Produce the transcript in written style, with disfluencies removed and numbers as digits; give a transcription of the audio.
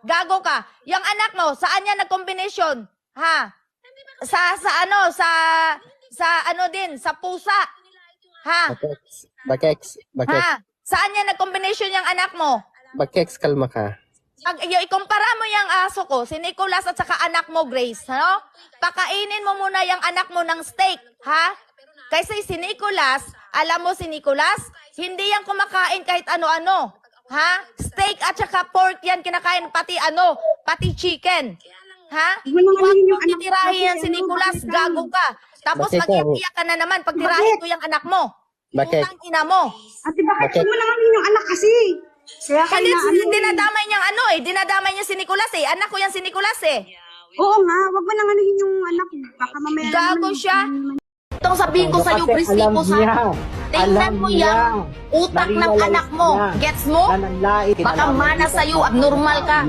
Gago ka. Yung anak mo, saan niya nag-combination? Ha? Sa ano din, sa pusa. Ha? Bakeks. Ha? Saan niya nag-combination yung anak mo? Bakeks, kalma ka. Ikumpara mo yung aso ko, si Nicholas at saka anak mo, Grace, no? Pakainin mo muna yung anak mo ng steak, ha? Kasi si Nicholas, alam mo si Nicholas, hindi yan kumakain kahit ano-ano, ha? Steak at saka pork yan kinakain, pati chicken, ha? Huwag mo titirahin yan si Nicholas, gago ka. Tapos mag-iiyak ka na naman pag tirahin ko yung anak mo. Bakit? Utang ina mo. Ate, bakit mo lang yung anak kasi? Kaya Kasi kailangan dinadamay niyang dinadamay niya si Nicholas eh. Anak ko yan si Nicholas eh. Oo nga, wag mo nang anuhin yung anak. Baka mamaya Gago siya. Itong sabihin ko sa'yo, Pristipo, sa tingnan mo yung utak ng anak mo. Gets mo? Baka mana sa'yo, abnormal ka.